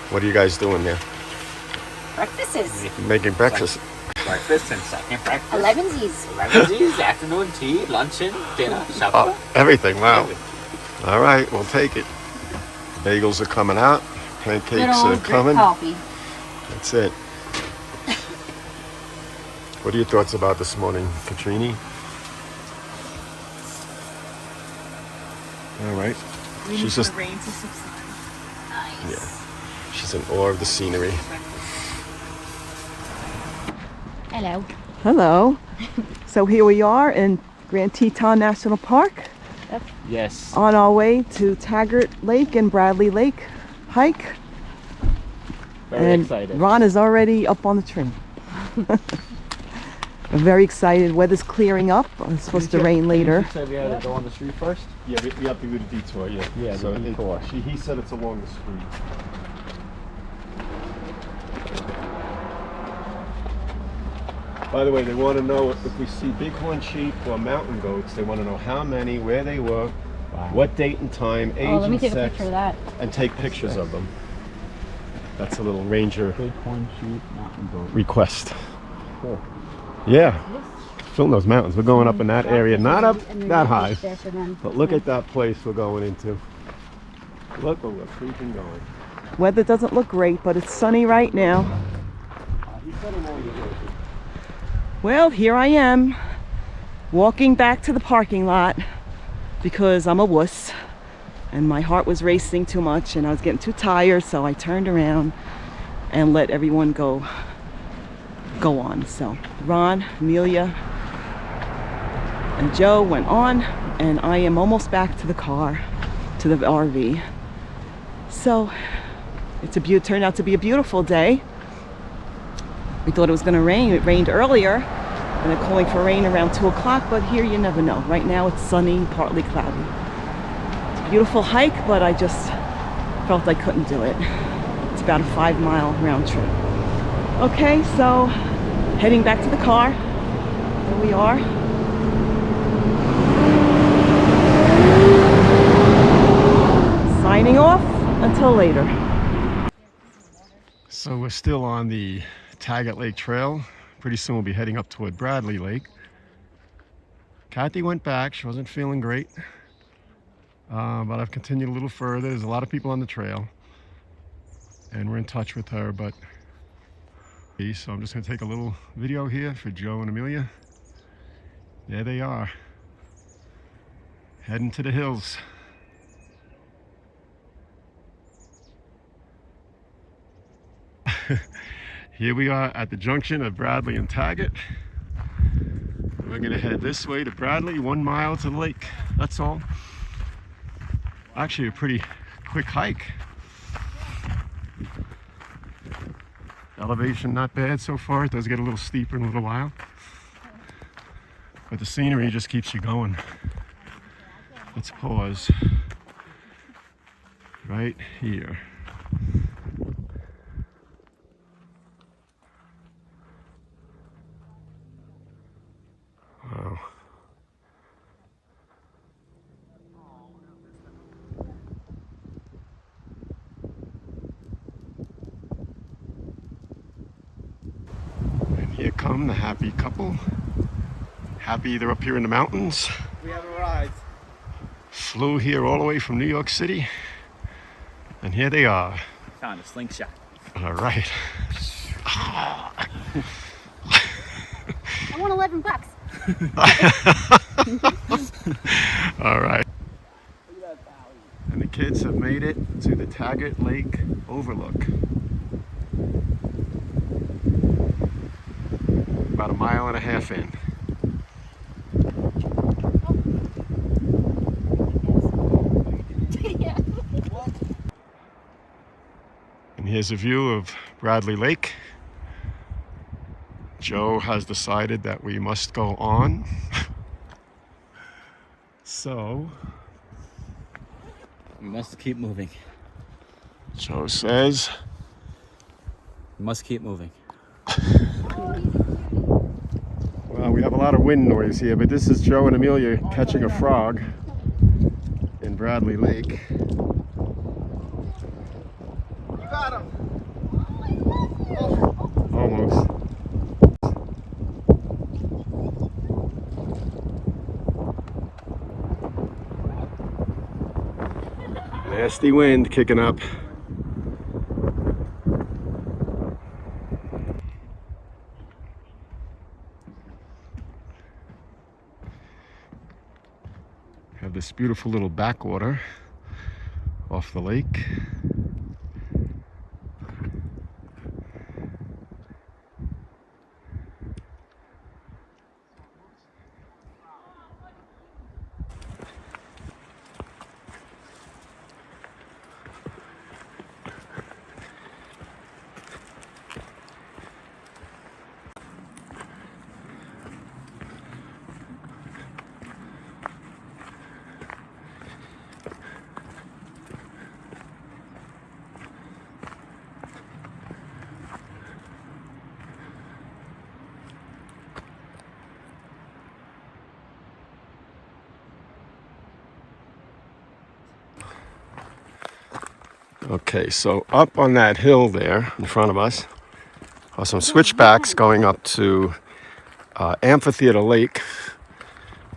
What are you guys doing there? Breakfasts. Making breakfast. Breakfast and second breakfast. 11's. Afternoon tea, luncheon, dinner, supper. Everything, wow. All right, we'll take it. Bagels are coming out. Pancakes are coming. Coffee. That's it. What are your thoughts about this morning, Katrini? All right. She's just rain to subside. yeah. She's in awe of the scenery. Hello. Hello. So here we are in Grand Teton National Park. Yes. On our way to Taggart Lake and Bradley Lake hike. Very excited. Ron is already up on the train. I'm very excited. Weather's clearing up. It's supposed to rain later. You said we had to go on the street first? Yeah, we have to do the detour, yeah. Yeah, so the detour. He said it's along the street. By the way, they want to know if we see bighorn sheep or mountain goats. They want to know how many, where they were, what date and time, age Oh, let me and take a sex, picture of that. and take pictures of them. That's a little ranger Bighorn sheep, mountain goat. request. Cool. Yeah, film those mountains. We're going up in that area, not up And then that there's high, there for them. but look at that place we're going into. Look where we're freaking going. Weather doesn't look great, but it's sunny right now. Well, here I am, walking back to the parking lot because I'm a wuss and my heart was racing too much and I was getting too tired, so I turned around and let everyone go on. So Ron, Amelia, and Joe went on, and I am almost back to the car, to the RV. So it turned out to be a beautiful day. We thought it was going to rain. It rained earlier, and they're calling for rain around 2 o'clock, but here you never know. Right now it's sunny, partly cloudy. It's a beautiful hike, but I just felt I couldn't do it. It's about a 5-mile round trip. Okay, so heading back to the car. Here we are. Signing off until later. So we're still on the Taggart Lake Trail. Pretty soon we'll be heading up toward Bradley Lake. Kathy went back. She wasn't feeling great. But I've continued a little further. There's a lot of people on the trail. And we're in touch with her, but so I'm just going to take a little video here for Joe and Amelia. There they are, heading to the hills. Here we are at the junction of Bradley and Taggart. We're going to head this way to Bradley, 1 mile to the lake. That's all. Actually a pretty quick hike. Elevation not bad so far. It does get a little steeper in a little while, but the scenery just keeps you going. Let's pause right here. Wow. Here come the happy couple. Happy they're up here in the mountains. We have arrived. Flew here all the way from New York City. And here they are. Found a slingshot. All right. I want $11. All right. And the kids have made it to the Taggart Lake Overlook. About 1.5 miles in. And here's a view of Bradley Lake. Joe has decided that we must go on. So We must keep moving. Joe says We must keep moving. Well, we have a lot of wind noise here, but this is Joe and Amelia catching a frog in Bradley Lake. You got him. Nasty wind kicking up. Have this beautiful little backwater off the lake. Okay, so up on that hill there in front of us are some switchbacks going up to Amphitheater Lake.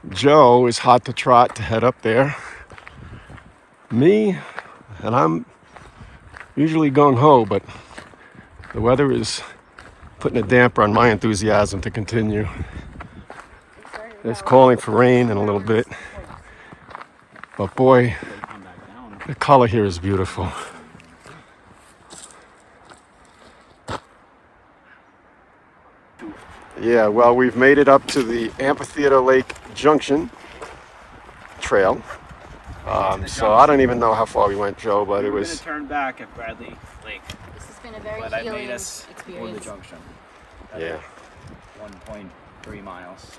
Joe is hot to trot to head up there. Me, and I'm usually gung-ho, but the weather is putting a damper on my enthusiasm to continue. It's calling for rain in a little bit, but boy, the color here is beautiful. Yeah, well, we've made it up to the Amphitheater Lake Junction trail. So I don't even know how far we went, Joe, but it was... We're gonna turn back at Bradley Lake, This has been a very but I healing made us for the experience. junction. Yeah. 1.3 miles.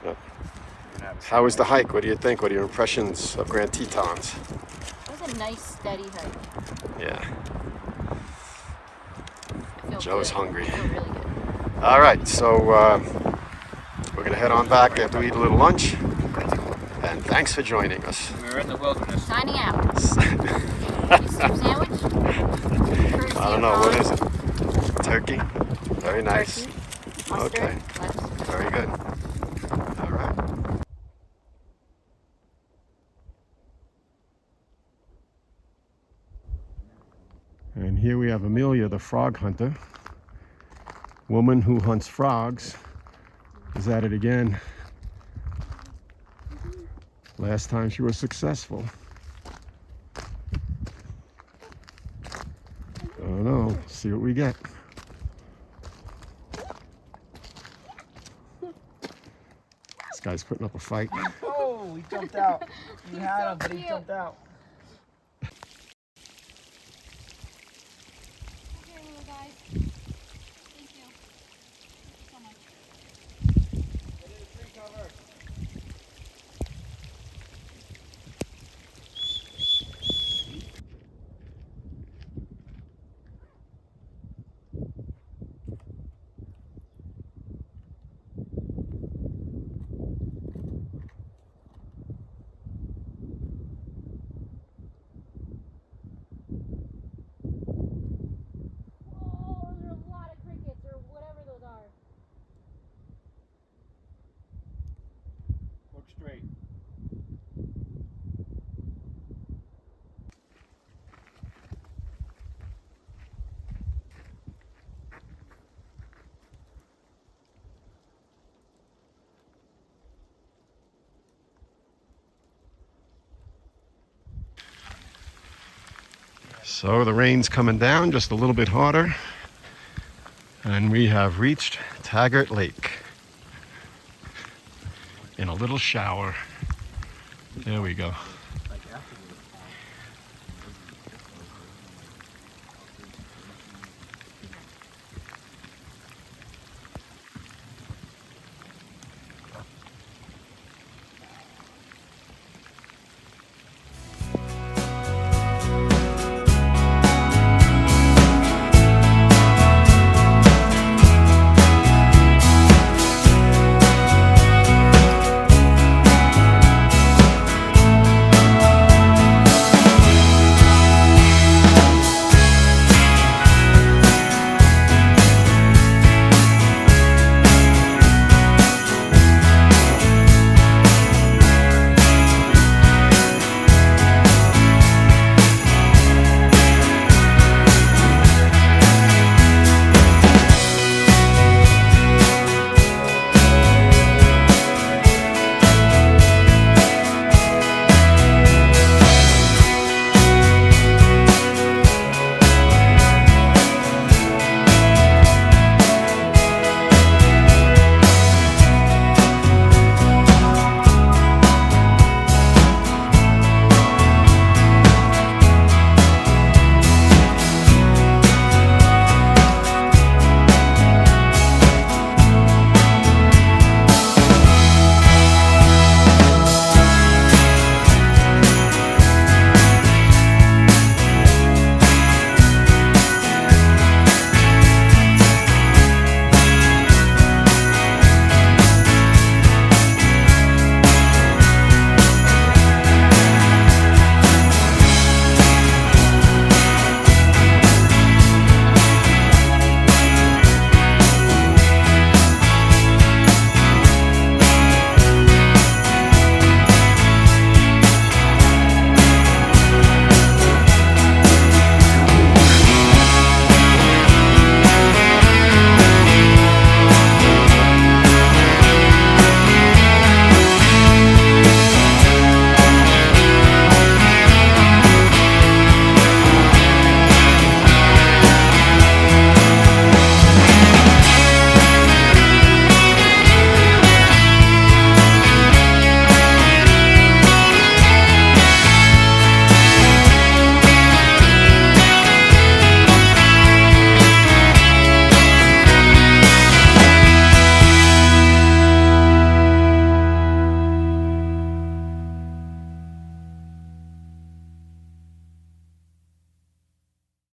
Yep. We're gonna have a How was the celebration. hike? What do you think? What are your impressions of Grand Tetons? It was a nice, steady hike. Yeah. I feel Joe's good. hungry. I feel really good. All right, so we're going to head on back after we eat a little lunch. And thanks for joining us. We're in the wilderness. Signing out. Any soup sandwich? Courtesy I don't of know, what Ron. is it? Turkey? Very nice. Turkey, mustard, Okay. lettuce. Very good. All right. And here we have Amelia, the frog hunter. Woman who hunts frogs is at it again. Last time she was successful. I don't know. See what we get. This guy's putting up a fight. Oh, he jumped out. You had him, but he jumped out. Okay, little guys. Thank you. So much. Oh, there are a lot of crickets or whatever those are. Look straight. So the rain's coming down just a little bit harder. And we have reached Taggart Lake in a little shower. There we go.